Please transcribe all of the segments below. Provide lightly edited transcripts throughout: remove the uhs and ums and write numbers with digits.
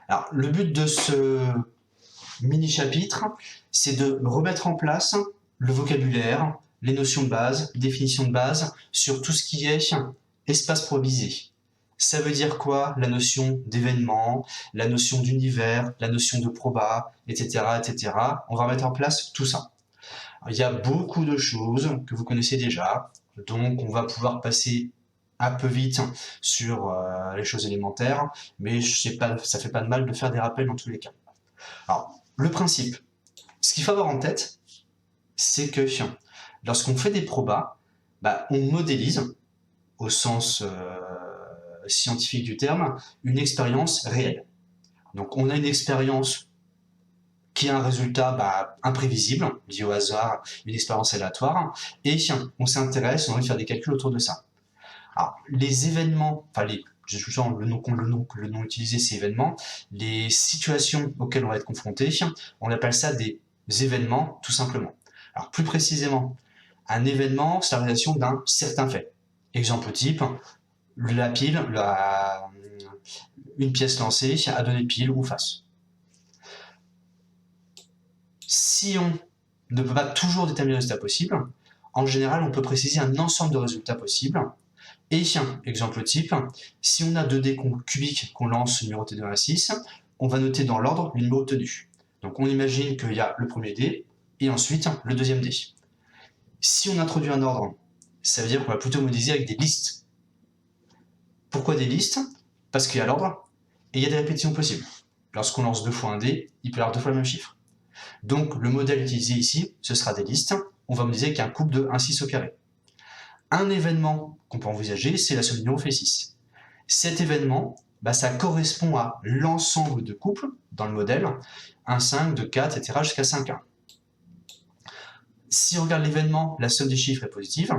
Alors, le but de ce mini-chapitre, c'est de remettre en place le vocabulaire, les notions de base, définitions de base, sur tout ce qui est espace probabilisé. Ça veut dire quoi? La notion d'événement, la notion d'univers, la notion de proba, etc., etc. On va mettre en place tout ça. Alors, il y a beaucoup de choses que vous connaissez déjà, donc on va pouvoir passer un peu vite sur les choses élémentaires, mais ça fait pas de mal de faire des rappels dans tous les cas. Alors, le principe, ce qu'il faut avoir en tête, c'est que lorsqu'on fait des probas, on modélise, au sens scientifique du terme, une expérience réelle. Donc on a une expérience qui a un résultat imprévisible, lié au hasard, une expérience aléatoire, et on s'intéresse, on a envie de faire des calculs autour de ça. Alors, les événements, le nom utilisé c'est événements, les situations auxquelles on va être confronté, on appelle ça des événements tout simplement. Alors plus précisément, un événement, c'est la réalisation d'un certain fait. Exemple type, une pièce lancée a donné pile ou face. Si on ne peut pas toujours déterminer le résultat possible, en général on peut préciser un ensemble de résultats possibles. Et exemple type, si on a 2 dés cubiques qu'on lance numérotés de 1 à 6, on va noter dans l'ordre le numéro obtenu. Donc on imagine qu'il y a le premier dé et ensuite le deuxième dé. Si on introduit un ordre, ça veut dire qu'on va plutôt modéliser avec des listes. Pourquoi des listes? Parce qu'il y a l'ordre et il y a des répétitions possibles. Lorsqu'on lance 2 fois un dé, il peut y avoir 2 fois le même chiffre. Donc le modèle utilisé ici, ce sera des listes. On va modéliser avec un couple de 1, 6 au carré. Un événement qu'on peut envisager, c'est la somme des numéros fait 6. Cet événement, ça correspond à l'ensemble de couples dans le modèle, 1, 5, 2, 4, etc. jusqu'à 5, 1. Si on regarde l'événement, la somme des chiffres est positive,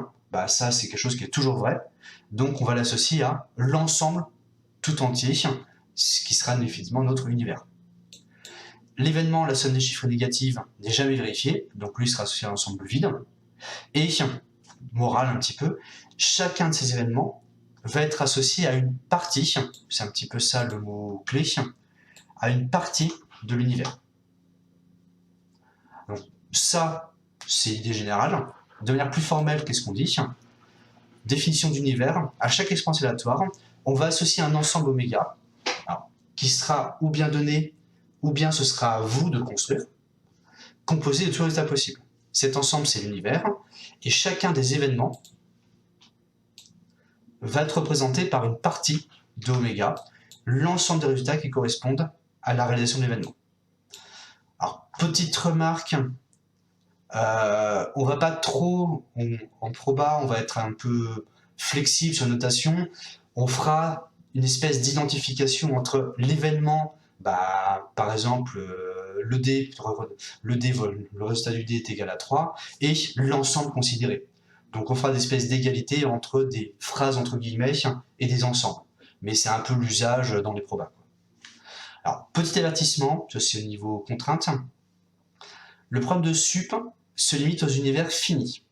ça c'est quelque chose qui est toujours vrai, donc on va l'associer à l'ensemble tout entier, ce qui sera définitivement notre univers. L'événement, la somme des chiffres négative, n'est jamais vérifiée, donc lui sera associé à l'ensemble vide. Et, morale un petit peu, chacun de ces événements va être associé à une partie, c'est un petit peu ça le mot clé, à une partie de l'univers. Donc ça, c'est l'idée générale. De manière plus formelle, qu'est-ce qu'on dit? Définition d'univers, à chaque expérience aléatoire, on va associer un ensemble oméga, qui sera ou bien donné, ou bien ce sera à vous de construire, composé de tous les résultats possibles. Cet ensemble, c'est l'univers, et chacun des événements va être représenté par une partie de oméga, l'ensemble des résultats qui correspondent à la réalisation de l'événement. Alors, petite remarque, on va pas trop, en proba, on va être un peu flexible sur la notation, on fera une espèce d'identification entre l'événement, par exemple, le résultat du dé est égal à 3, et l'ensemble considéré. Donc on fera des espèces d'égalité entre des phrases entre guillemets et des ensembles. Mais c'est un peu l'usage dans les probas. Alors, petit avertissement, ça c'est au niveau contrainte. Le problème de sup se limite aux univers finis.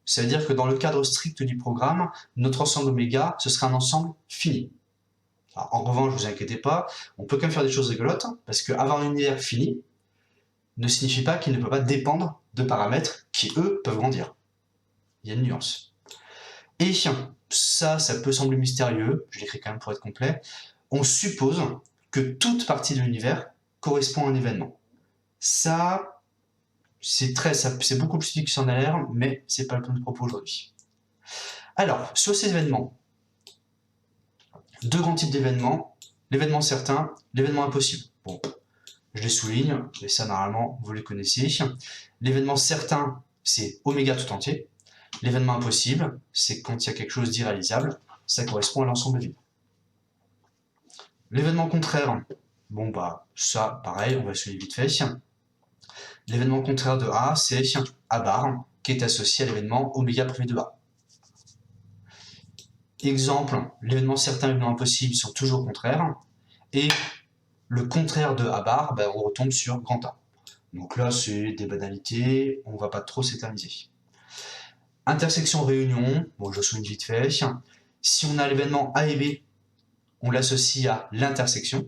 Ça veut dire que dans le cadre strict du programme, notre ensemble oméga, ce sera un ensemble fini. Alors, en revanche, ne vous inquiétez pas, on peut quand même faire des choses rigolotes, parce qu'avoir un univers fini ne signifie pas qu'il ne peut pas dépendre de paramètres qui, eux, peuvent grandir. Il y a une nuance. Et ça peut sembler mystérieux, je l'écris quand même pour être complet, on suppose que toute partie de l'univers correspond à un événement. Ça, c'est beaucoup plus difficile que ça en a l'air, mais c'est pas le point de propos aujourd'hui. Alors, sur ces événements, 2 grands types d'événements, l'événement certain, l'événement impossible. Bon, je les souligne, mais ça normalement vous les connaissez. L'événement certain, c'est oméga tout entier. L'événement impossible, c'est quand il y a quelque chose d'irréalisable, ça correspond à l'ensemble vide. L'événement contraire, ça pareil, on va souligner vite fait. L'événement contraire de A, c'est A bar, qui est associé à l'événement oméga privé de A. Exemple, l'événement certain et l'événement impossible sont toujours contraires, et le contraire de A bar, on retombe sur grand A. Donc là, c'est des banalités, on ne va pas trop s'éterniser. Intersection réunion, je souligne vite fait. Si on a l'événement A et B, on l'associe à l'intersection.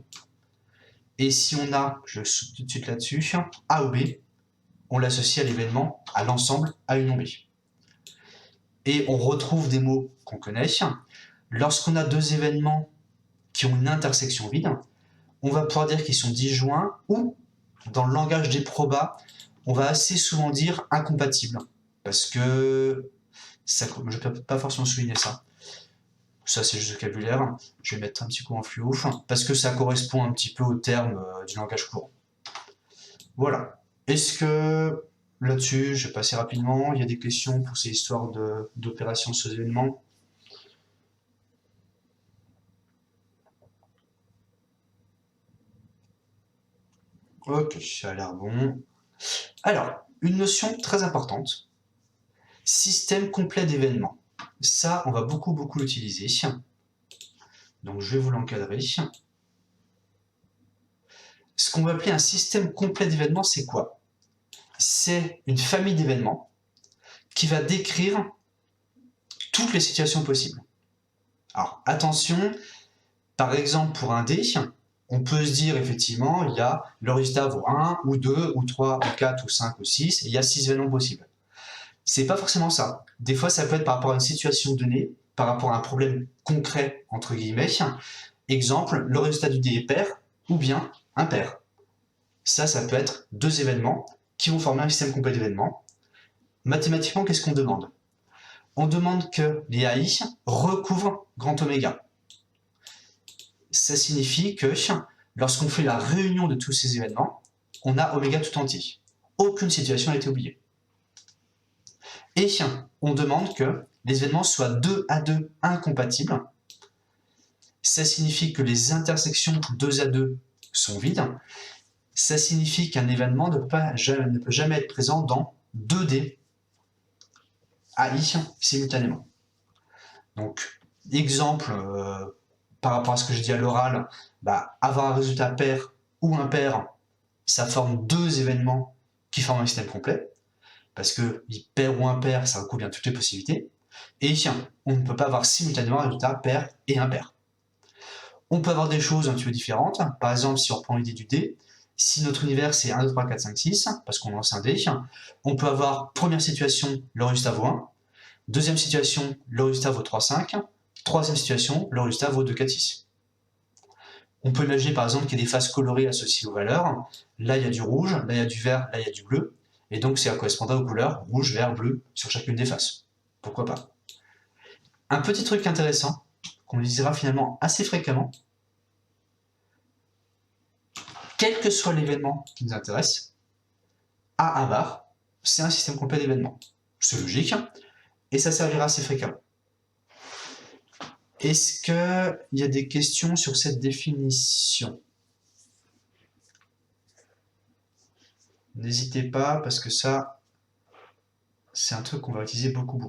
Et si on a, je saute tout de suite là-dessus, A ou B, on l'associe à l'événement, à l'ensemble, à une B. Et on retrouve des mots qu'on connaît. Lorsqu'on a deux événements qui ont une intersection vide, on va pouvoir dire qu'ils sont disjoints ou, dans le langage des probas, on va assez souvent dire incompatibles. Parce que, ça, je ne peux pas forcément souligner ça. Ça, c'est juste vocabulaire. Je vais mettre un petit coup en fluo, parce que ça correspond un petit peu au terme du langage courant. Voilà. Est-ce que là-dessus, je vais passer rapidement, il y a des questions pour ces histoires d'opérations sur les événements? Ok, ça a l'air bon. Alors, une notion très importante, système complet d'événements. Ça, on va beaucoup l'utiliser. Donc, je vais vous l'encadrer. Ce qu'on va appeler un système complet d'événements, c'est quoi? C'est une famille d'événements qui va décrire toutes les situations possibles. Alors, attention, par exemple, pour un dé, on peut se dire effectivement, il y a le résultat vaut 1, ou 2, ou 3, ou 4, ou 5, ou 6, et il y a 6 événements possibles. C'est pas forcément ça. Des fois, ça peut être par rapport à une situation donnée, par rapport à un problème concret, entre guillemets. Exemple, le résultat du dé est pair, ou bien impair. Ça peut être deux événements qui vont former un système complet d'événements. Mathématiquement, qu'est-ce qu'on demande? On demande que les AI recouvrent grand oméga. Ça signifie que lorsqu'on fait la réunion de tous ces événements, on a oméga tout entier. Aucune situation n'a été oubliée. Et on demande que les événements soient 2 à 2 incompatibles. Ça signifie que les intersections 2 à 2 sont vides. Ça signifie qu'un événement ne peut jamais être présent dans 2D AI simultanément. Donc, exemple, par rapport à ce que je dis à l'oral, avoir un résultat pair ou impair, ça forme deux événements qui forment un système complet, parce que pair ou impair, ça recouvre bien toutes les possibilités, et on ne peut pas avoir simultanément un résultat pair et impair. On peut avoir des choses un petit peu différentes, par exemple, si on reprend l'idée du dé, si notre univers c'est 1, 2, 3, 4, 5, 6, parce qu'on lance un dé, on peut avoir, première situation, le résultat vaut 1, deuxième situation, le résultat vaut 3, 5, troisième situation, le résultat vaut 2, 4, 6. On peut imaginer par exemple qu'il y a des faces colorées associées aux valeurs. Là, il y a du rouge, là, il y a du vert, là, il y a du bleu. Et donc, ça correspondra aux couleurs rouge, vert, bleu sur chacune des faces. Pourquoi pas? Un petit truc intéressant, qu'on utilisera finalement assez fréquemment, quel que soit l'événement qui nous intéresse, A un bar, c'est un système complet d'événements. C'est logique, et ça servira assez fréquemment. Est-ce qu'il y a des questions sur cette définition? N'hésitez pas, parce que ça, c'est un truc qu'on va utiliser beaucoup.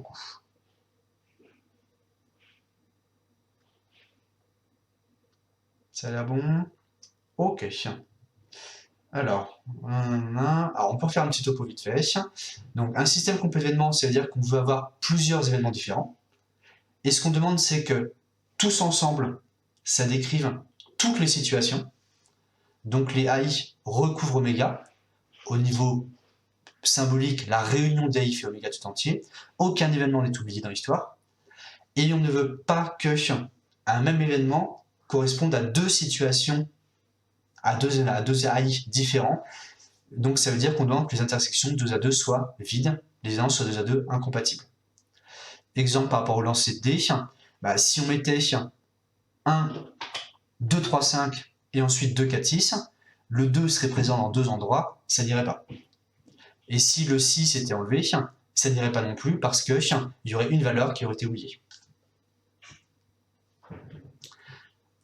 Ça a l'air bon? Ok. Alors, on peut faire un petit topo vite fait. Donc, un système complet d'événements, ça veut dire qu'on veut avoir plusieurs événements différents. Et ce qu'on demande, c'est que tous ensemble, ça décrive toutes les situations. Donc, les AI recouvrent oméga. Au niveau symbolique, la réunion des AI fait oméga tout entier. Aucun événement n'est oublié dans l'histoire. Et on ne veut pas que un même événement corresponde à deux situations, à deux AI différents. Donc ça veut dire qu'on demande que les intersections 2 à 2 soient vides, les événements soient 2 à 2 incompatibles. Exemple par rapport au lancer de dés, si on mettait 1, 2, 3, 5 et ensuite 2, 4, 6, le 2 serait présent dans deux endroits, ça n'irait pas. Et si le 6 était enlevé, ça n'irait pas non plus parce qu'il y aurait une valeur qui aurait été oubliée.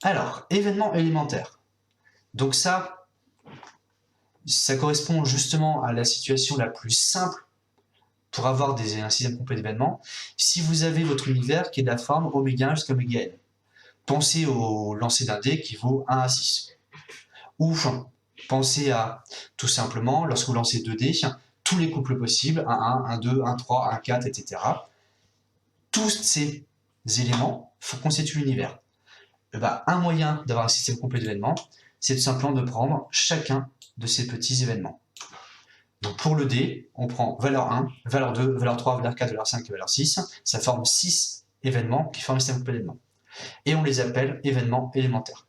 Alors, événement élémentaire. Donc ça correspond justement à la situation la plus simple pour avoir un système complet d'événements. Si vous avez votre univers qui est de la forme oméga 1 jusqu'à oméga n, pensez au lancer d'un dé qui vaut 1 à 6. Ou pensez à, tout simplement, lorsque vous lancez 2 dés, tous les couples possibles, 1, 1, 1, 2, 1, 3, 1, 4, etc. Tous ces éléments constituent l'univers. Un moyen d'avoir un système complet d'événements, c'est tout simplement de prendre chacun de ces petits événements. Donc pour le D, on prend valeur 1, valeur 2, valeur 3, valeur 4, valeur 5 et valeur 6. Ça forme 6 événements qui forment le système complet d'événements. Et on les appelle événements élémentaires.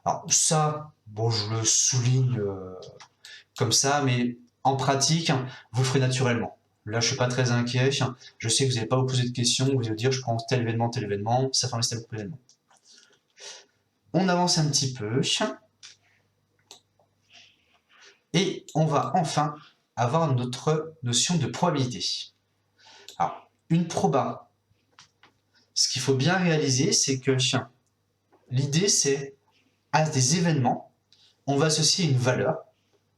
Alors ça, bon, je le souligne comme ça, mais en pratique, vous le ferez naturellement. Là, je ne suis pas très inquiet. Je sais que vous n'allez pas vous poser de questions. Vous allez vous dire, je prends tel événement, ça forme le système complet d'événements. On avance un petit peu. Et on va enfin avoir notre notion de probabilité. Alors, une proba, ce qu'il faut bien réaliser, c'est que l'idée, c'est à des événements, on va associer une valeur.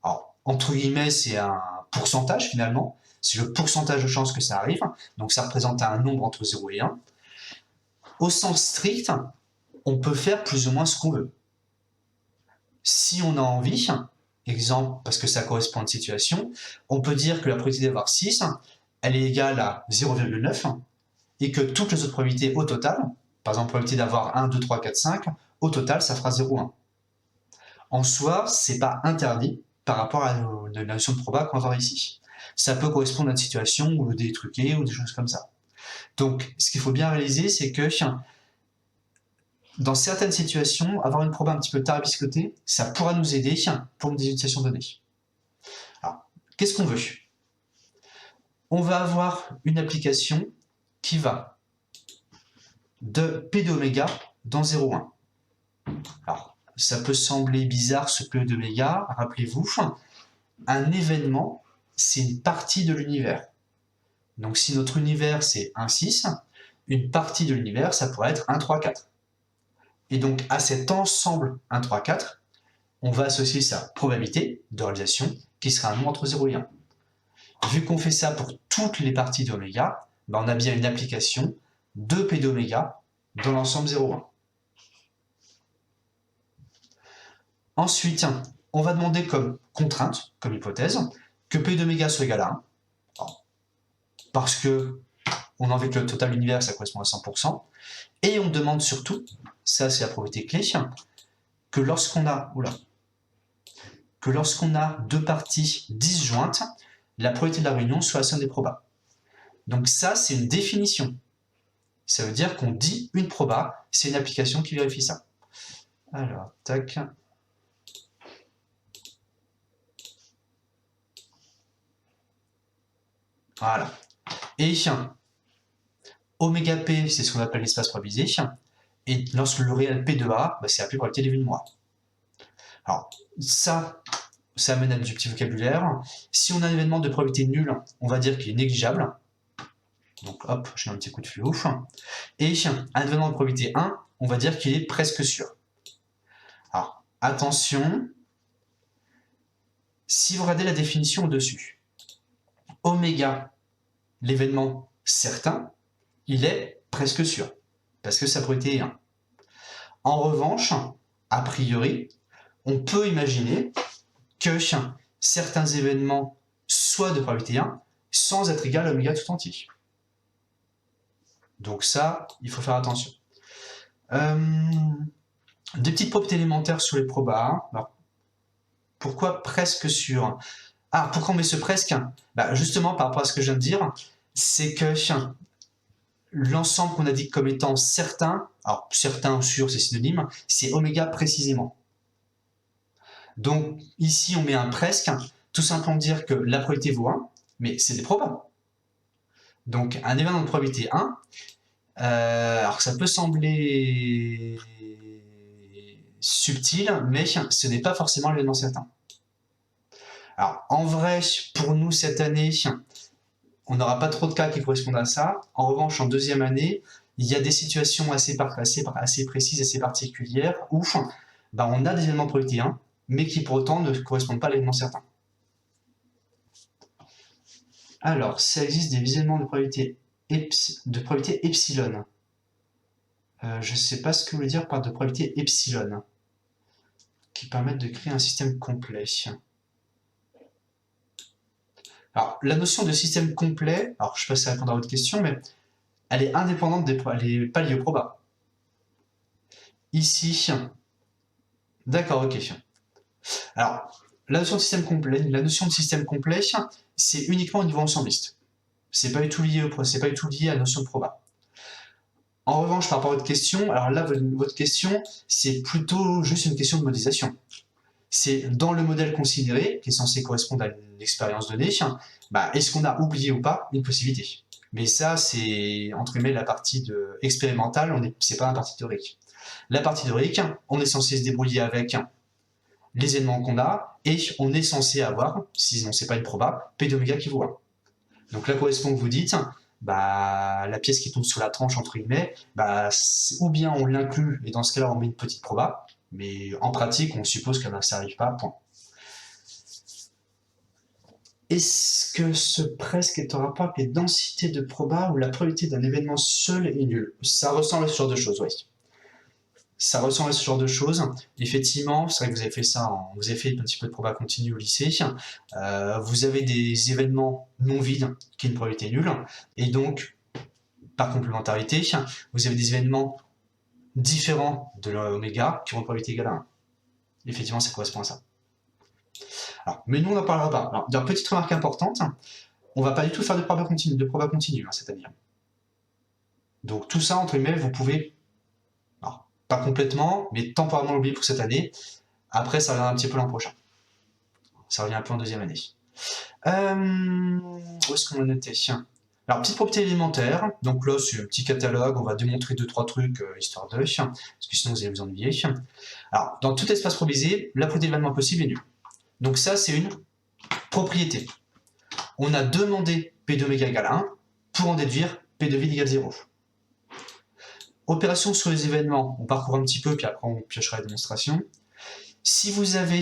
Alors, entre guillemets, c'est un pourcentage finalement. C'est le pourcentage de chances que ça arrive. Donc, ça représente un nombre entre 0 et 1. Au sens strict, on peut faire plus ou moins ce qu'on veut. Si on a envie, exemple, parce que ça correspond à une situation, on peut dire que la probabilité d'avoir 6, elle est égale à 0,9 et que toutes les autres probabilités au total, par exemple, la probabilité d'avoir 1, 2, 3, 4, 5, au total, ça fera 0,1. En soi, c'est pas interdit par rapport à la notion de proba qu'on va voir ici. Ça peut correspondre à une situation ou des truqués ou des choses comme ça. Donc, ce qu'il faut bien réaliser, c'est que dans certaines situations, avoir une proba un petit peu tarabiscotée, ça pourra nous aider pour des utilisations données. Alors, qu'est-ce qu'on veut? On va avoir une application qui va de P de oméga dans 0,1. Alors, ça peut sembler bizarre ce P de oméga, rappelez-vous, un événement, c'est une partie de l'univers. Donc si notre univers c'est 1,6, une partie de l'univers, ça pourrait être 1, 3, 4. Et donc à cet ensemble 1, 3, 4, on va associer sa probabilité de réalisation, qui sera un nombre entre 0 et 1. Vu qu'on fait ça pour toutes les parties d'oméga, ben on a bien une application de P d'oméga dans l'ensemble 0,1. Ensuite, on va demander comme contrainte, comme hypothèse, que P d'oméga soit égal à 1. Alors, parce que on a envie que le total de l'univers, ça correspond à 100%. Et on demande surtout, ça c'est la probabilité clé, que lorsqu'on a deux parties disjointes, la probabilité de la réunion soit la somme des probas. Donc ça, c'est une définition. Ça veut dire qu'on dit une proba, c'est une application qui vérifie ça. Alors, tac. Voilà. Et oméga p, c'est ce qu'on appelle l'espace probabilisé. Et lorsque le réel p de a, c'est appelé probabilité des vues de moi. Alors, ça amène à du petit vocabulaire. Si on a un événement de probabilité nulle, on va dire qu'il est négligeable. Donc hop, je mets un petit coup de fluo. Et un événement de probabilité 1, on va dire qu'il est presque sûr. Alors, attention, si vous regardez la définition au-dessus, oméga, l'événement certain, il est presque sûr, parce que sa probabilité est 1. En revanche, a priori, on peut imaginer que certains événements soient de probabilité 1 sans être égal à oméga tout entier. Donc ça, il faut faire attention. Des petites propriétés élémentaires sur les probas. Alors, pourquoi presque sûr? Ah, pourquoi on met ce presque? Justement, par rapport à ce que je viens de dire, c'est que l'ensemble qu'on a dit comme étant certain, alors certain ou sûr, c'est synonyme, c'est oméga précisément. Donc ici, on met un presque, tout simplement dire que la probabilité vaut 1, mais c'est des probas. Donc un événement de probabilité 1, alors ça peut sembler subtil, mais ce n'est pas forcément l'événement certain. Alors en vrai, pour nous cette année, on n'aura pas trop de cas qui correspondent à ça. En revanche, en deuxième année, il y a des situations assez précises, assez particulières, où on a des événements de probabilité 1, mais qui pour autant ne correspondent pas à l'événement certain. Alors, ça existe des événements de probabilité epsilon. Je ne sais pas ce que vous voulez dire par de probabilité epsilon, qui permettent de créer un système complet. Alors, la notion de système complet, alors je ne sais pas si ça répond à votre question, mais elle est indépendante elle n'est pas liée au proba. Ici, D'accord, ok. Alors, la notion de système complet, c'est uniquement au niveau ensembliste. C'est pas du tout lié c'est pas du tout lié à la notion de proba. En revanche, par rapport à votre question, alors là, votre question, c'est plutôt juste une question de modélisation. C'est dans le modèle considéré, qui est censé correspondre à une expérience donnée, bah, est-ce qu'on a oublié ou pas une possibilité? Mais ça, c'est entre guillemets la partie expérimentale, c'est pas la partie théorique. La partie théorique, on est censé se débrouiller avec les éléments qu'on a, et on est censé avoir, si on sait pas une proba, P d'oméga qui vaut 1. Donc là correspond que vous dites, bah, la pièce qui tombe sur la tranche, entre guillemets, bah, ou bien on l'inclut, et dans ce cas-là on met une petite proba, mais en pratique on suppose que ça n'arrive pas, point. Est-ce que ce presque est en rapport avec les densités de proba ou la probabilité d'un événement seul est nulle? Ça ressemble à ce genre de choses, oui. Ça ressemble à ce genre de choses. Effectivement, c'est vrai que vous avez fait ça, vous avez fait un petit peu de proba continue au lycée. Vous avez des événements non vides qui ont une probabilité nulle, et donc, par complémentarité, vous avez des événements différents de l'oméga qui ont une probabilité égale à 1. Effectivement, ça correspond à ça. Alors, mais nous, on n'en parlera pas. Alors, d'une petite remarque importante, on ne va pas du tout faire de proba continue cette année. Donc tout ça, entre guillemets, vous pouvez, alors, pas complètement, mais temporairement l'oublier pour cette année. Après, ça reviendra un petit peu l'an prochain. Ça revient un peu en deuxième année. Où est-ce qu'on a noté? Alors, petite propriété élémentaire. Donc là, c'est un petit catalogue. On va démontrer 2-3 trucs, histoire de, parce que sinon vous allez vous ennuyer. Alors, dans tout espace provisé, la probabilité d'événement possible est nulle. Donc ça, c'est une propriété. On a demandé P de méga égale 1 pour en déduire P de vide égale 0. Opération sur les événements, on parcourt un petit peu, puis après on piochera la démonstration. Si vous avez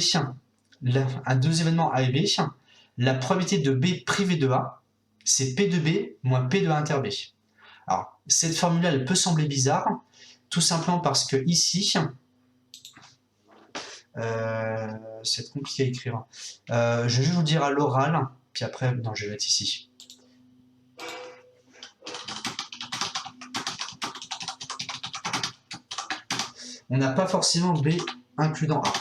deux événements A et B, la probabilité de B privé de A, c'est P de B moins P de A inter B. Alors, cette formule-là, elle peut sembler bizarre, tout simplement parce que ici, c'est compliqué à écrire. Je vais juste vous dire à l'oral, puis après, non, je vais mettre ici. On n'a pas forcément B includant A.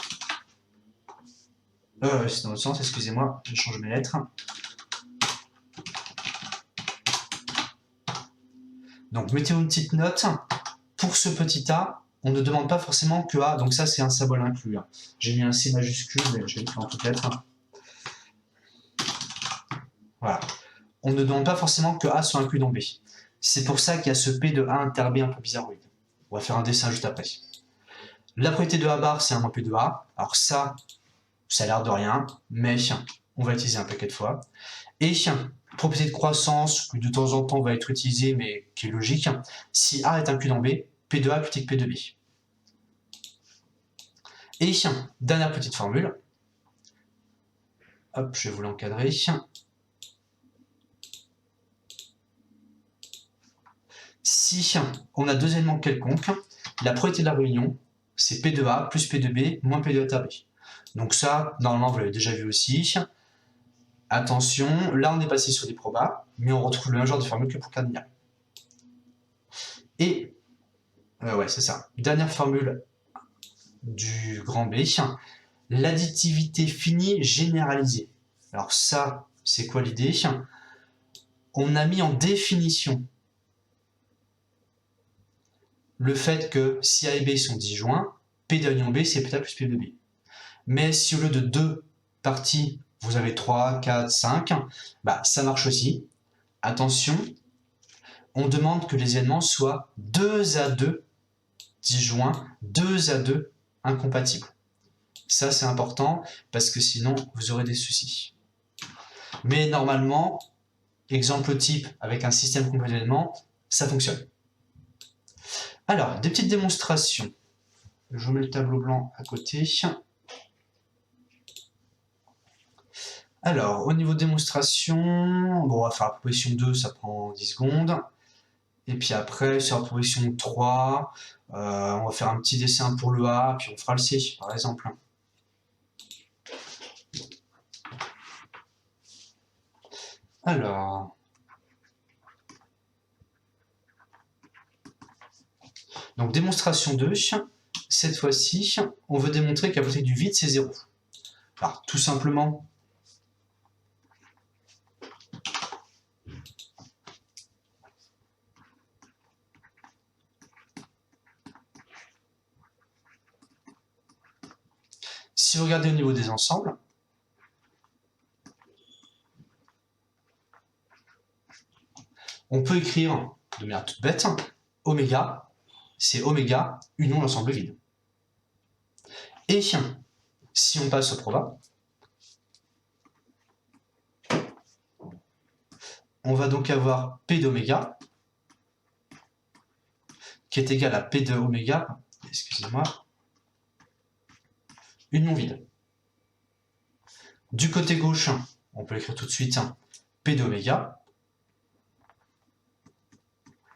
C'est dans l'autre sens, excusez-moi, je change mes lettres. Donc, mettez une petite note. Pour ce petit a, on ne demande pas forcément que A, donc ça c'est un symbole inclus. J'ai mis un C majuscule, mais je vais l'écrire en toutes lettres. Voilà. On ne demande pas forcément que A soit inclus dans B. C'est pour ça qu'il y a ce P de A inter B un peu bizarroïde. On va faire un dessin juste après. La probabilité de A bar, c'est un moins P de A. Alors ça a l'air de rien, mais on va utiliser un paquet de fois. Et propriété de croissance, que de temps en temps va être utilisée, mais qui est logique. Si A est inclus dans B, P de A plus petit que P de B. Et dernière petite formule. Hop, je vais vous l'encadrer. Si on a deux éléments quelconques, la probabilité de la réunion, c'est P de A plus P de B moins P de A B. Donc ça, normalement, vous l'avez déjà vu aussi. Attention, là on est passé sur des probas, mais on retrouve le même genre de formule que pour cardinal. Et, ouais, c'est ça. Dernière formule du grand B, l'additivité finie généralisée. Alors ça, c'est quoi l'idée? On a mis en définition le fait que si A et B sont disjoints, P de l'union B, c'est P plus P de B. Mais si au lieu de deux parties, vous avez 3, 4, 5, bah, ça marche aussi. Attention, on demande que les éléments soient 2 à 2 disjoints, 2 à 2 incompatibles. Ça, c'est important parce que sinon, vous aurez des soucis. Mais normalement, exemple type avec un système complet d'éléments, ça fonctionne. Alors, des petites démonstrations. Je vous mets le tableau blanc à côté. Alors, au niveau de démonstration, bon, on va faire la proposition 2, ça prend 10 secondes. Et puis après, sur la proposition 3, on va faire un petit dessin pour le A, puis on fera le C, par exemple. Alors, donc démonstration 2, cette fois-ci, on veut démontrer qu'à partir du vide, c'est 0. Alors, tout simplement, si vous regardez au niveau des ensembles, on peut écrire de manière toute bête, oméga, c'est oméga union l'ensemble vide. Et si on passe au proba, on va donc avoir P d'oméga qui est égal à P de oméga, excusez-moi, union vide. Du côté gauche, on peut l'écrire tout de suite, P d'oméga,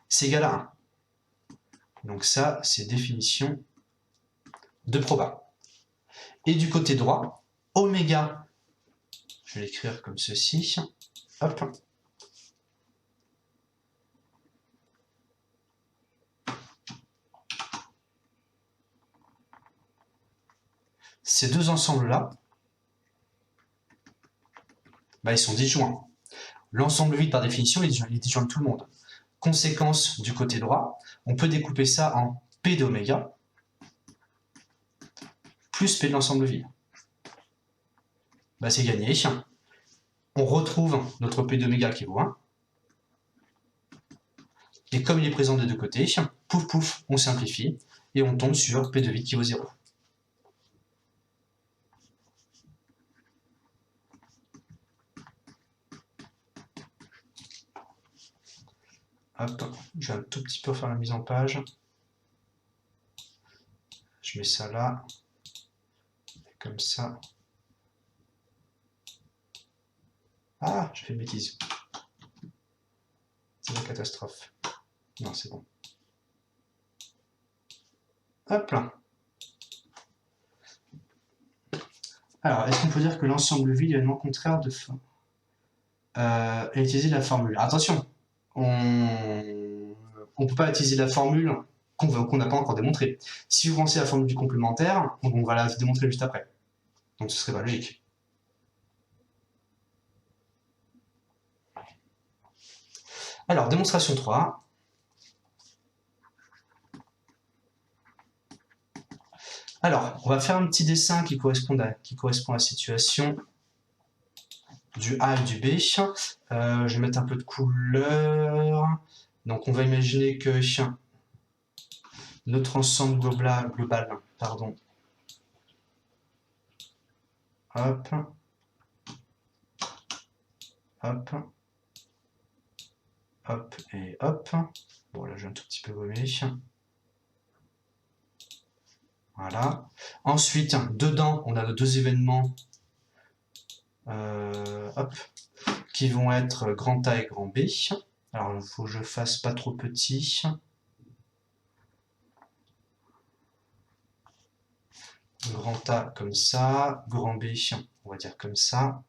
c'est égal à 1. Donc ça, c'est définition de proba. Et du côté droit, oméga, je vais l'écrire comme ceci, hop. Ces deux ensembles-là, ils sont disjoints. L'ensemble vide, par définition, il est disjoint de tout le monde. Conséquence du côté droit, on peut découper ça en P d'oméga plus P de l'ensemble vide. C'est gagné. On retrouve notre P d'oméga qui vaut 1. Et comme il est présent des deux côtés, pouf pouf, on simplifie et on tombe sur P de vide qui vaut 0. Hop, je vais un tout petit peu faire la mise en page. Je mets ça là, comme ça. Ah, j'ai fait une bêtise. C'est la catastrophe. Non, c'est bon. Hop là. Alors, est-ce qu'on peut dire que l'ensemble vide est l'élément contraire de forme et utiliser la formule. Attention, on ne peut pas utiliser la formule qu'on n'a pas encore démontrée. Si vous pensez à la formule du complémentaire, on va la démontrer juste après. Donc ce serait pas logique. Alors, démonstration 3. Alors, on va faire un petit dessin qui correspond à la situation du A et du B. Je vais mettre un peu de couleur. Donc, on va imaginer que notre ensemble global, pardon. Hop. Hop. Hop et hop. Bon, là, j'ai un tout petit peu gommé. Voilà. Ensuite, dedans, on a nos deux événements qui vont être grand A et grand B. Alors, il faut que je fasse pas trop petit. Grand A comme ça, grand B, on va dire comme ça.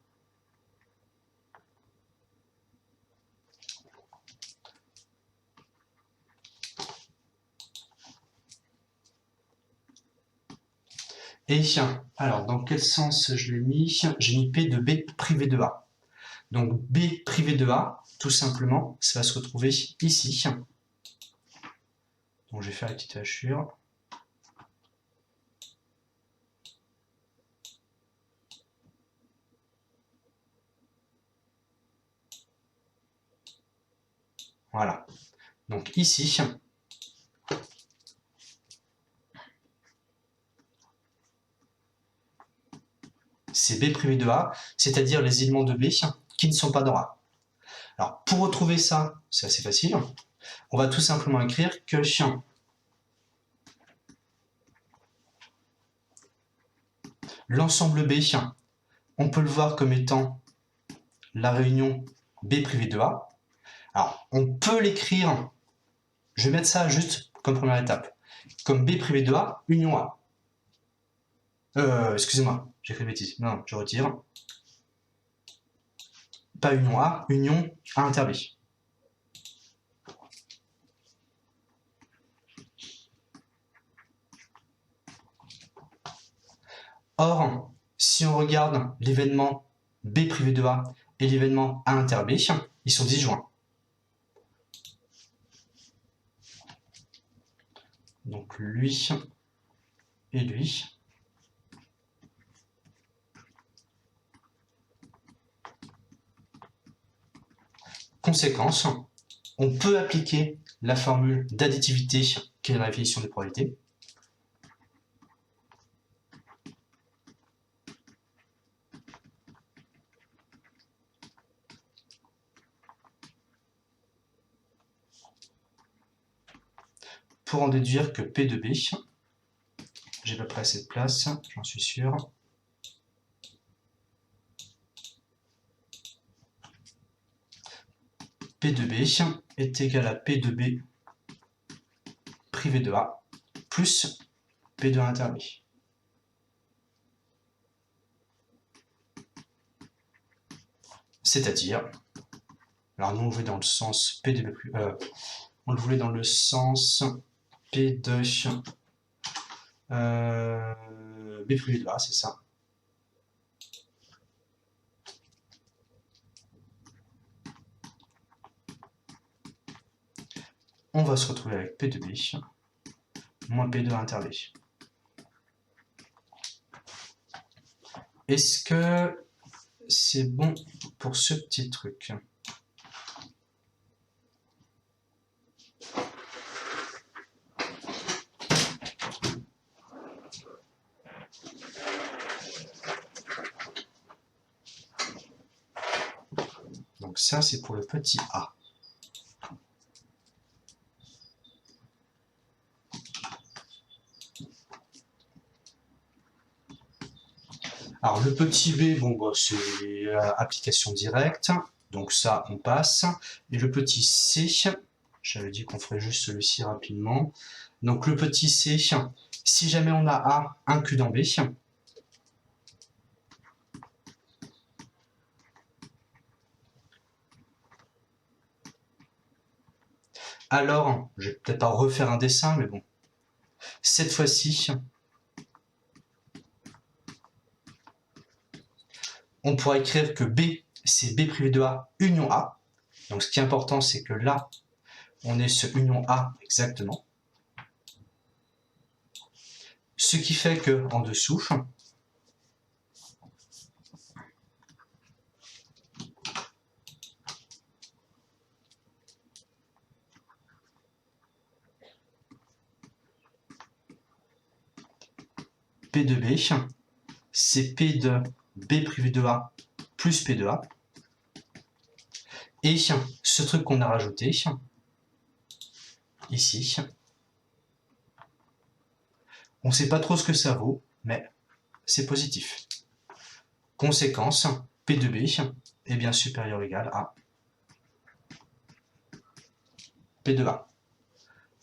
Et alors, dans quel sens je l'ai mis? J'ai mis P de B privé de A. Donc, B privé de A, tout simplement, ça va se retrouver ici. Donc, je vais faire la petite hachure. Voilà. Donc, ici, c'est B privé de A, c'est-à-dire les éléments de B qui ne sont pas dans A. Alors, pour retrouver ça, c'est assez facile. On va tout simplement écrire que l'ensemble B, on peut le voir comme étant la réunion B privé de A. Alors, on peut l'écrire, je vais mettre ça juste comme première étape, comme B privé de A, union A. Excusez-moi, j'ai fait une bêtise. Non, je retire. Pas union A, union A inter B. Or, si on regarde l'événement B privé de A et l'événement A inter B, ils sont disjoints. Donc lui et lui. Conséquence, on peut appliquer la formule d'additivité qui est dans la définition des probabilités. Pour en déduire que P de B, j'ai à peu près assez de place, j'en suis sûr. P de B est égal à P de B privé de A plus P de A inter B. C'est-à-dire, alors nous on voulait dans le sens P de B, on le voulait dans le sens P de B privé de A, c'est ça. On va se retrouver avec P de B moins P de A inter B. Est-ce que c'est bon pour ce petit truc? Donc ça, c'est pour le petit a. Alors le petit b, bon, bah, c'est application directe, donc ça, on passe. Et le petit c, j'avais dit qu'on ferait juste celui-ci rapidement. Donc le petit c, si jamais on a a inclus dans b, alors, je vais peut-être pas refaire un dessin, mais bon. Cette fois-ci, on pourra écrire que B, c'est B privé de A union A. Donc ce qui est important, c'est que là, on ait ce union A exactement. Ce qui fait que en dessous, P de B, c'est P de B privé de A plus P de A. Et ce truc qu'on a rajouté ici, on ne sait pas trop ce que ça vaut, mais c'est positif. Conséquence, P de B est bien supérieur ou égal à P de A.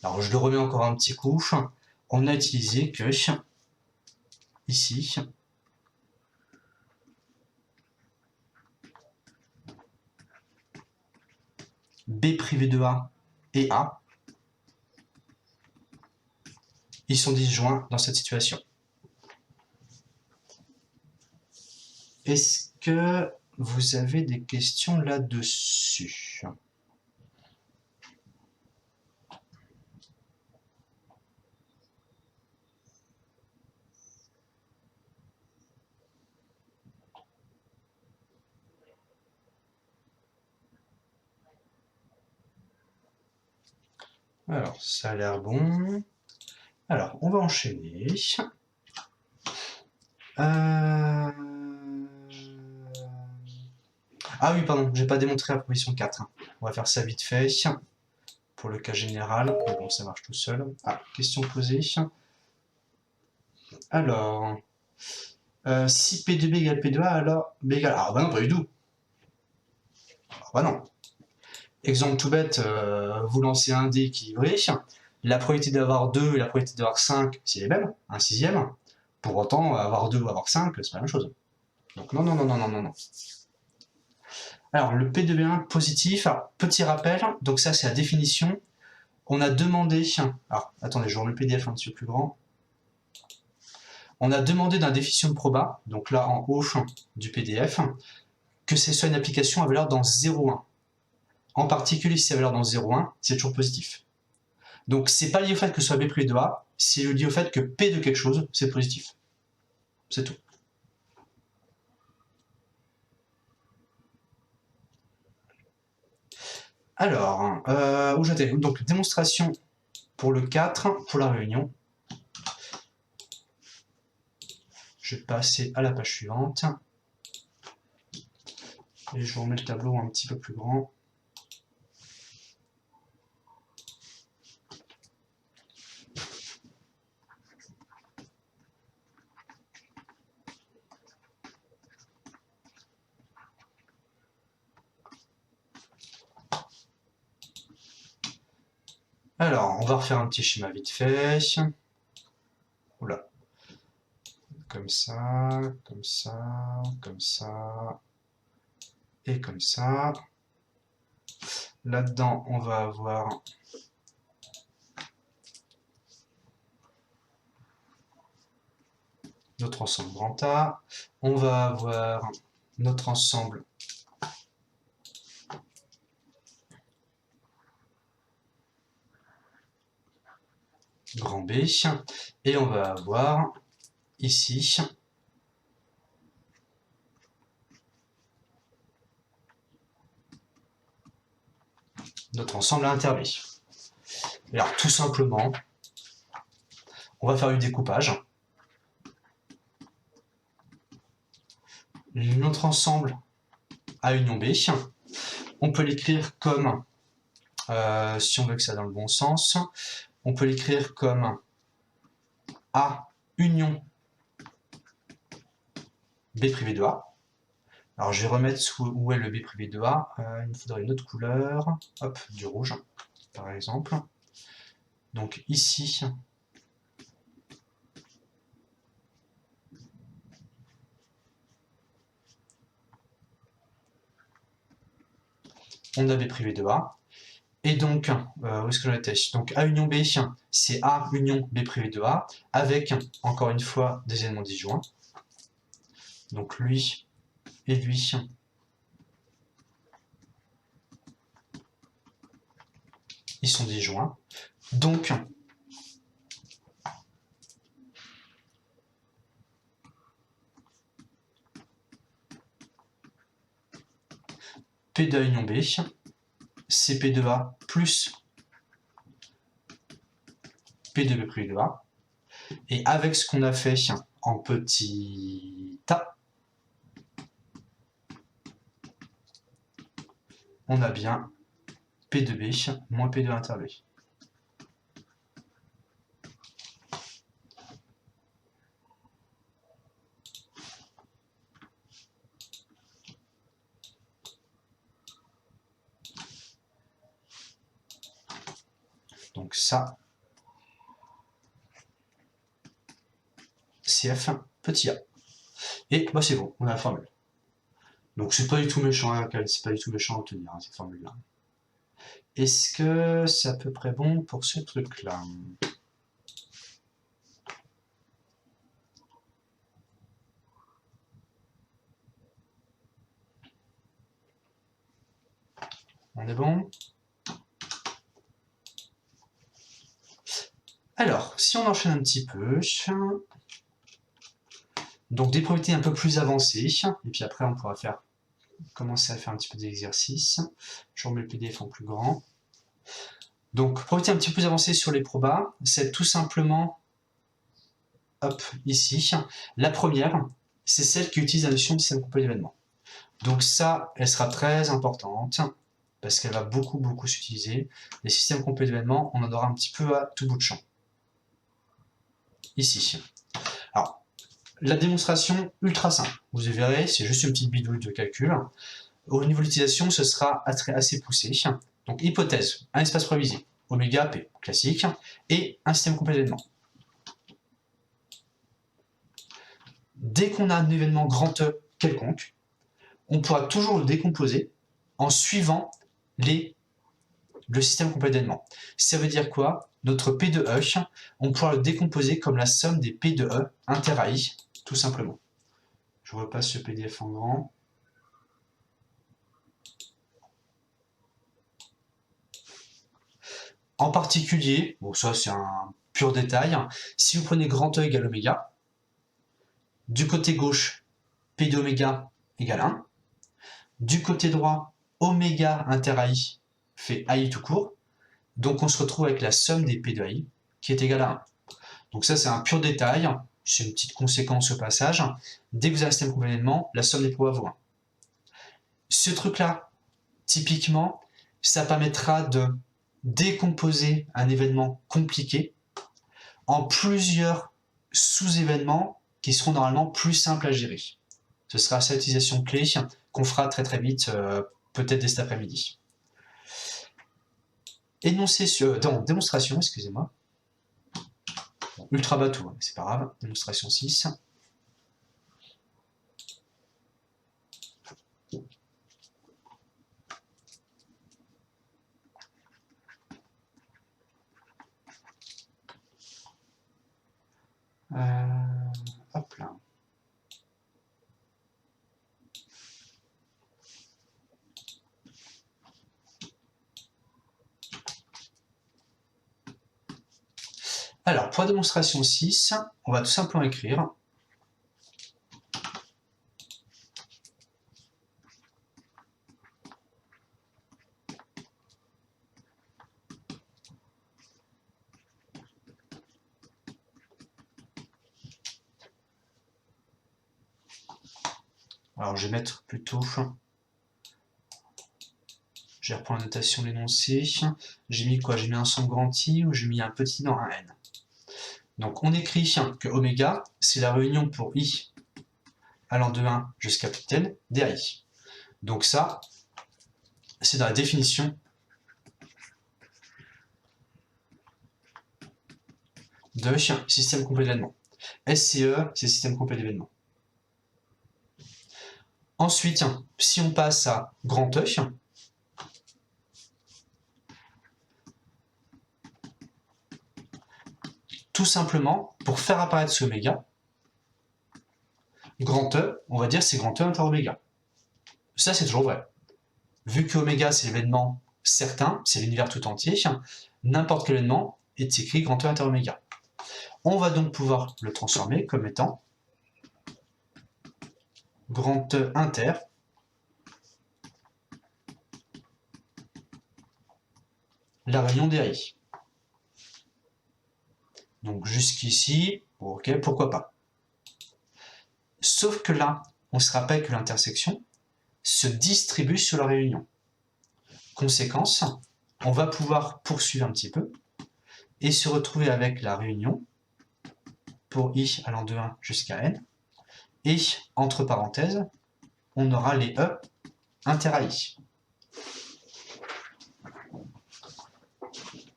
Alors je le remets encore un petit coup. On a utilisé que ici, B privé de A et A, ils sont disjoints dans cette situation. Est-ce que vous avez des questions là-dessus? Alors, ça a l'air bon. Alors, on va enchaîner. Ah oui, pardon, j'ai pas démontré la proposition 4. On va faire ça vite fait. Pour le cas général, mais bon, ça marche tout seul. Ah, question posée. Alors, si P de B égale P de A, alors B égale... Ah bah non, pas du tout. Ah bah non. Exemple tout bête, vous lancez un dé équilibré, la probabilité d'avoir 2 et la probabilité d'avoir 5, c'est les mêmes, un sixième. Pour autant, avoir 2 ou avoir 5, c'est pas la même chose. Donc non, non, non, non, non, non, non. Alors, le P de B1 positif, alors, petit rappel, donc ça c'est la définition. On a demandé, alors attendez, je remets le PDF un petit peu plus grand. on a demandé d'un déficient de proba, donc là en haut du PDF, que ce soit une application à valeur dans 0,1. En particulier, si c'est à valeur dans 0,1, c'est toujours positif. Donc, c'est pas lié au fait que ce soit B' de A, c'est lié au fait que P de quelque chose, c'est positif. C'est tout. Alors, où j'étais? Donc, démonstration pour le 4, pour la réunion. Je vais passer à la page suivante. Et je vous remets le tableau un petit peu plus grand. Alors, on va refaire un petit schéma vite fait. Oula. Comme ça, comme ça, comme ça, et comme ça. Là-dedans, on va avoir notre ensemble grand A. On va avoir notre ensemble grand B. Et on va avoir ici notre ensemble inter B. Alors tout simplement, on va faire du découpage. Notre ensemble A union B, on peut l'écrire comme, si on veut que ça ait dans le bon sens, on peut l'écrire comme A union B' de A. Alors je vais remettre où est le B' de A. Il me faudrait une autre couleur. Hop, du rouge, par exemple. Donc ici, on a B' de A. Et donc, où est-ce que j'en étais? Donc A union B, c'est A union B' de A, avec, encore une fois, des éléments disjoints. Donc lui et lui. Ils sont disjoints. Donc, P de A union B, c'est P de A plus P de B' de A. Et avec ce qu'on a fait en petit a, on a bien P de B moins P de inter B. Donc ça, c'est F petit a. Et bah c'est bon, on a la formule. Donc c'est pas du tout méchant, c'est pas du tout méchant à obtenir cette formule-là. Est-ce que c'est à peu près bon pour ce truc-là? On est bon? Alors, si on enchaîne un petit peu, donc des propriétés un peu plus avancées, et puis après on pourra commencer à faire un petit peu d'exercice. Je remets le PDF en plus grand. Donc, propriété un petit peu plus avancée sur les probas, c'est tout simplement, hop, ici. La première, c'est celle qui utilise la notion de système complet d'événements. Donc ça, elle sera très importante, parce qu'elle va beaucoup s'utiliser. Les systèmes complets d'événements, on en aura un petit peu à tout bout de champ. Ici. Alors, la démonstration ultra simple. Vous verrez, c'est juste une petite bidouille de calcul. Au niveau de l'utilisation, ce sera assez poussé. Donc, hypothèse, un espace prévisible, oméga P, classique, et un système complet d'événements. Dès qu'on a un événement grand E quelconque, on pourra toujours le décomposer en suivant le système complet d'événements. Ça veut dire quoi? notre P de E, on pourra le décomposer comme la somme des P de E inter à I, tout simplement. Je repasse ce PDF en grand. En particulier, bon ça c'est un pur détail, si vous prenez grand E égale oméga, du côté gauche, P de oméga égale 1, du côté droit, oméga inter à I fait AI tout court, donc on se retrouve avec la somme des P de AI qui est égale à 1. Donc ça c'est un pur détail, c'est une petite conséquence au passage. Dès que vous avez un système complet d'événements, la somme des probas vaut 1. Ce truc-là, typiquement, ça permettra de décomposer un événement compliqué en plusieurs sous-événements qui seront normalement plus simples à gérer. Ce sera cette utilisation clé qu'on fera très vite, peut-être dès cet après-midi. Énoncé dans démonstration, excusez-moi. Ultra bateau, hein, c'est pas grave. Démonstration 6. Hop là. Alors, pour la démonstration 6, on va tout simplement écrire alors je vais mettre plutôt, je vais reprendre la notation de l'énoncé, j'ai mis quoi? J'ai mis un son grand I ou j'ai mis un petit dans un N. Donc on écrit que oméga, c'est la réunion pour I allant de 1 jusqu'à N d'AI. Donc ça, c'est dans la définition de système complet d'événements. SCE, c'est système complet d'événements. Ensuite, si on passe à grand E, tout simplement, pour faire apparaître ce oméga, grand E, on va dire c'est grand E inter oméga. Ça, c'est toujours vrai. Vu que oméga, c'est l'événement certain, c'est l'univers tout entier, n'importe quel événement est écrit grand E inter oméga. On va donc pouvoir le transformer comme étant grand E inter la réunion des AI. Donc jusqu'ici, ok, pourquoi pas. Sauf que là, on se rappelle que l'intersection se distribue sur la réunion. Conséquence, on va pouvoir poursuivre un petit peu et se retrouver avec la réunion pour I allant de 1 jusqu'à N. Et, entre parenthèses, on aura les E inter à I.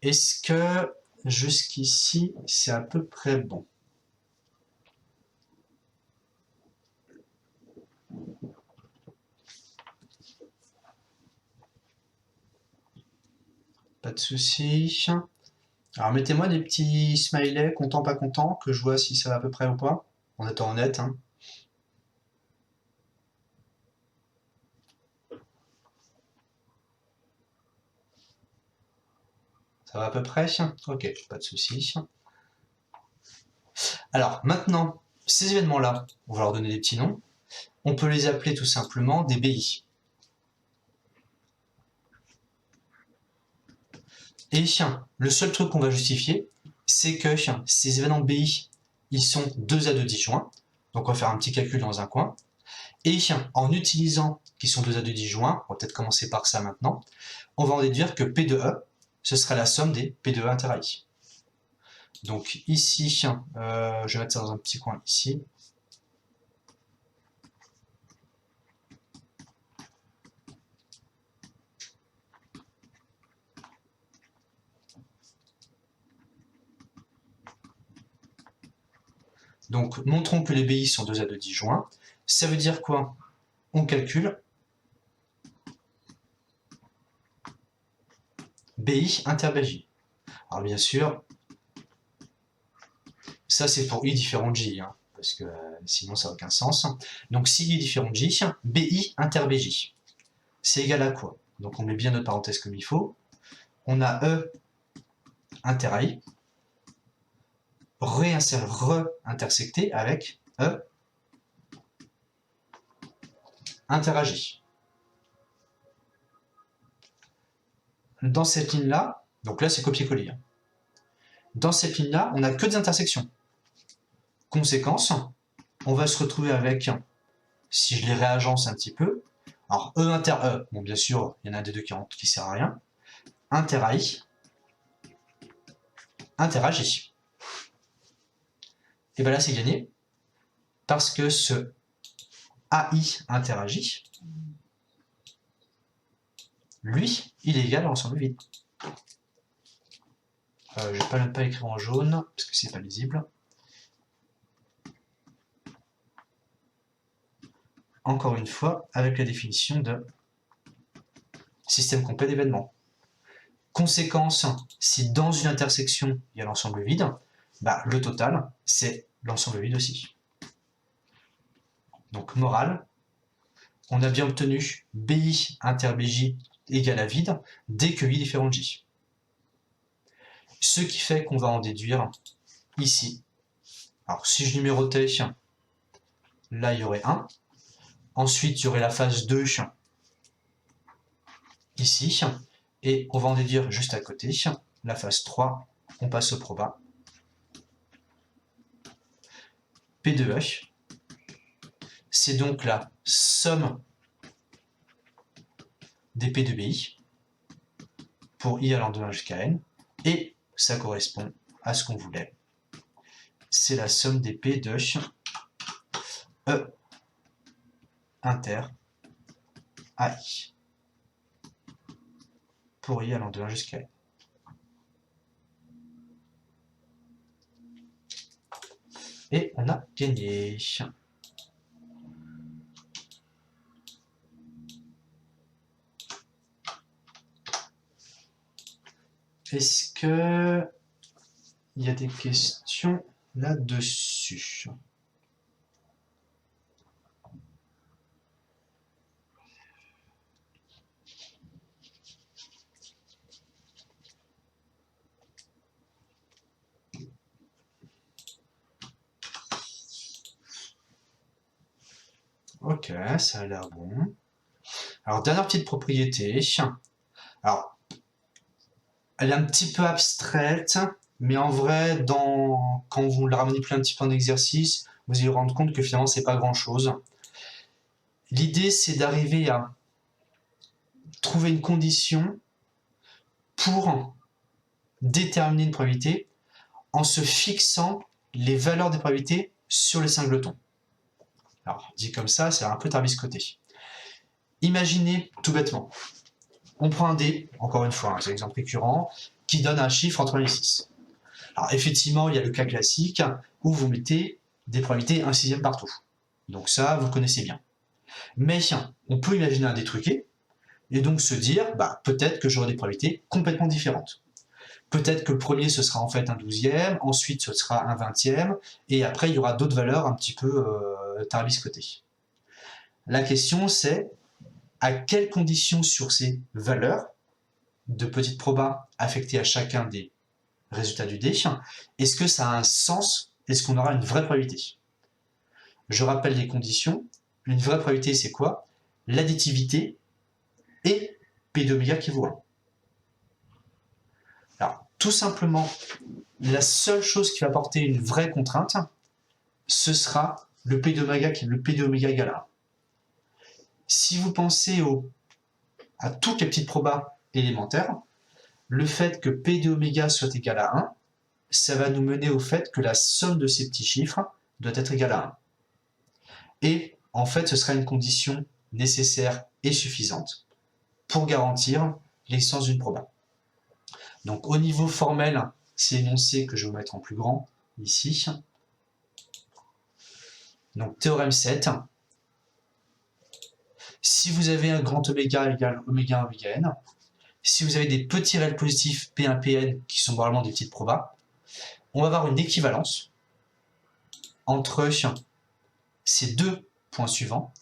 Est-ce que jusqu'ici, c'est à peu près bon? Pas de souci. Alors mettez-moi des petits smileys, content, pas content, que je vois si ça va à peu près ou pas, en étant honnête. Hein. Ça va à peu près? Ok, pas de souci. Alors maintenant, ces événements-là, on va leur donner des petits noms. On peut les appeler tout simplement des BI. Et le seul truc qu'on va justifier, c'est que ces événements BI, ils sont 2 à 2 disjoints. Donc on va faire un petit calcul dans un coin. Et en utilisant qu'ils sont 2 à 2 disjoints, on va peut-être commencer par ça maintenant, on va en déduire que P de E, ce sera la somme des P de E inter à I. Donc ici, je vais mettre ça dans un petit coin ici. Donc montrons que les BI sont 2 à 2 disjoints. Ça veut dire quoi? On calcule BI inter BJ. Alors bien sûr, ça c'est pour i différent de j, hein, parce que sinon ça n'a aucun sens. Donc si i est différent de j, bi inter bj, c'est égal à quoi? Donc on met bien notre parenthèse comme il faut. On a e inter i, re-intersecté avec e inter j. Dans cette ligne-là, donc là c'est copier-coller. Hein. Dans cette ligne-là, on n'a que des intersections. Conséquence, on va se retrouver avec, si je les réagence un petit peu, alors E inter E, bon bien sûr, il y en a un des deux qui sert à rien, inter I, inter J. Et bien là c'est gagné, parce que ce AI inter J, lui, il est égal à l'ensemble vide. Je ne vais pas écrire en jaune, parce que c'est pas lisible. Encore une fois, avec la définition de système complet d'événements. Conséquence, si dans une intersection, il y a l'ensemble vide, bah, le total, c'est l'ensemble vide aussi. Donc, morale, on a bien obtenu BI inter BJ égale à vide dès que I différent de J. Ce qui fait qu'on va en déduire ici. Alors, si je numérotais, là, il y aurait 1. Ensuite, il y aurait la phase 2 ici. Et on va en déduire juste à côté. La phase 3, on passe au proba. P de E, c'est donc la somme des P de BI pour I allant de 1 jusqu'à N. Et ça correspond à ce qu'on voulait. C'est la somme des P de E inter AI pour I allant de 1 jusqu'à N. Et on a gagné. Est-ce que il y a des questions là-dessus? Ok, ça a l'air bon. Alors, dernière petite propriété. Alors, elle est un petit peu abstraite, mais en vrai, quand vous la ramenez plus un petit peu en exercice, vous allez vous rendre compte que finalement, c'est pas grand-chose. L'idée, c'est d'arriver à trouver une condition pour déterminer une probabilité en se fixant les valeurs des probabilités sur les singletons. Alors, dit comme ça, c'est un peu tarbiscoté. Imaginez tout bêtement, on prend un dé, encore une fois, c'est l'exemple récurrent, qui donne un chiffre entre 1 et 6. Alors effectivement, il y a le cas classique où vous mettez des probabilités 1/6 partout. Donc ça, vous connaissez bien. Mais on peut imaginer un dé truqué, et donc se dire, bah, peut-être que j'aurai des probabilités complètement différentes. Peut-être que le premier, ce sera en fait un 12e, ensuite ce sera un 20e, et après il y aura d'autres valeurs un petit peu tarbiscotées. La question c'est, à quelles conditions sur ces valeurs de petites probas affectées à chacun des résultats du dé, est-ce que ça a un sens? Est-ce qu'on aura une vraie probabilité? Je rappelle les conditions. Une vraie probabilité, c'est quoi? L'additivité et P d'oméga qui vaut 1. Alors, tout simplement, la seule chose qui va apporter une vraie contrainte, ce sera le P d'oméga égale à 1. Si vous pensez à toutes les petites probas élémentaires, le fait que P de oméga soit égal à 1, ça va nous mener au fait que la somme de ces petits chiffres doit être égale à 1. Et en fait, ce sera une condition nécessaire et suffisante pour garantir l'existence d'une proba. Donc au niveau formel, c'est l'énoncé que je vais vous mettre en plus grand ici. Donc théorème 7. Si vous avez un grand oméga égale oméga 1 oméga n, si vous avez des petits réels positifs P1, Pn qui sont probablement des petites probas, on va avoir une équivalence entre ces deux points suivants.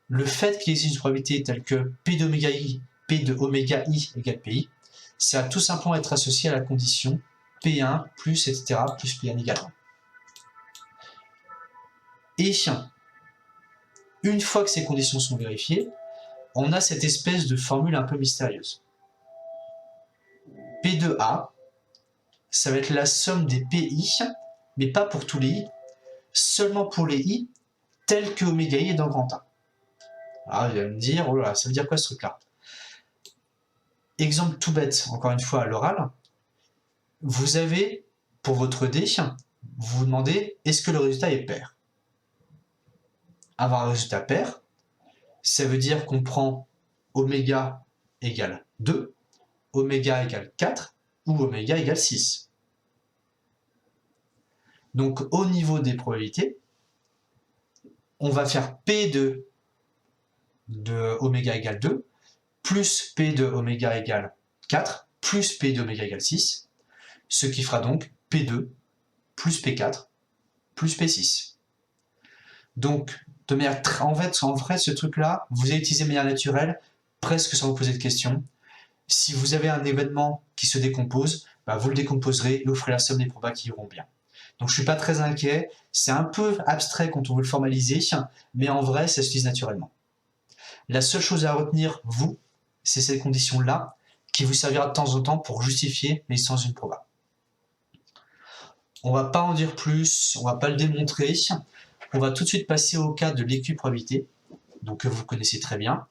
Le fait qu'il existe une probabilité telle que P de oméga I, P de oméga I égale PI, ça va tout simplement être associé à la condition P1 plus etc. plus P1 égale 1. Et une fois que ces conditions sont vérifiées, on a cette espèce de formule un peu mystérieuse. P de A, ça va être la somme des PI, mais pas pour tous les I, seulement pour les I tels que oméga I est dans grand A. Alors, il va me dire, oh là, ça veut dire quoi ce truc-là? Exemple tout bête, encore une fois à l'oral, vous avez, pour votre D, vous vous demandez, est-ce que le résultat est pair? Avoir un résultat pair, ça veut dire qu'on prend oméga égale 2, oméga égale 4 ou oméga égale 6. Donc au niveau des probabilités, on va faire P de oméga égale 2 plus P de oméga égale 4 plus P de oméga égale 6, ce qui fera donc P2 plus P4 plus P6. Donc, de manière en vrai, ce truc-là, vous allez utiliser de manière naturelle, presque sans vous poser de questions. Si vous avez un événement qui se décompose, bah vous le décomposerez et vous ferez la somme des probas qui iront bien. Donc je ne suis pas très inquiet, c'est un peu abstrait quand on veut le formaliser, mais en vrai, ça s'utilise naturellement. La seule chose à retenir, vous, c'est cette condition-là, qui vous servira de temps en temps pour justifier l'existence d'une proba. On ne va pas en dire plus, on ne va pas le démontrer. On va tout de suite passer au cas de l'équiprobabilité, donc que vous connaissez très bien.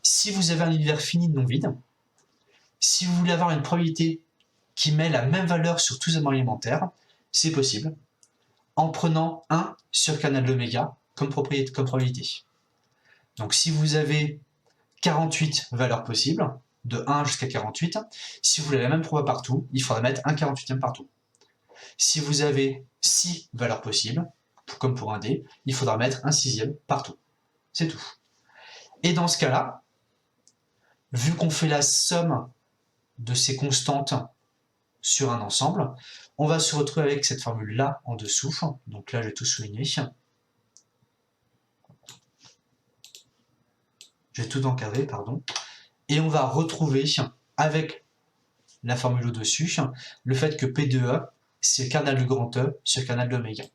Si vous avez un univers fini de non vide, si vous voulez avoir une probabilité qui met la même valeur sur tous les éléments élémentaires, c'est possible, en prenant 1 sur canal d'oméga comme probabilité. Donc si vous avez 48 valeurs possibles, de 1 jusqu'à 48, si vous voulez la même proba partout, il faudra mettre un 48e partout. Si vous avez 6 valeurs possibles, comme pour un dé, il faudra mettre un 6e partout. C'est tout. Et dans ce cas-là, vu qu'on fait la somme de ces constantes sur un ensemble, on va se retrouver avec cette formule-là en dessous. Donc là, je vais tout souligner. Je vais tout encadrer, pardon. Et on va retrouver, avec la formule au-dessus, le fait que P de E, c'est le cardinal de grand E sur le cardinal d'oméga.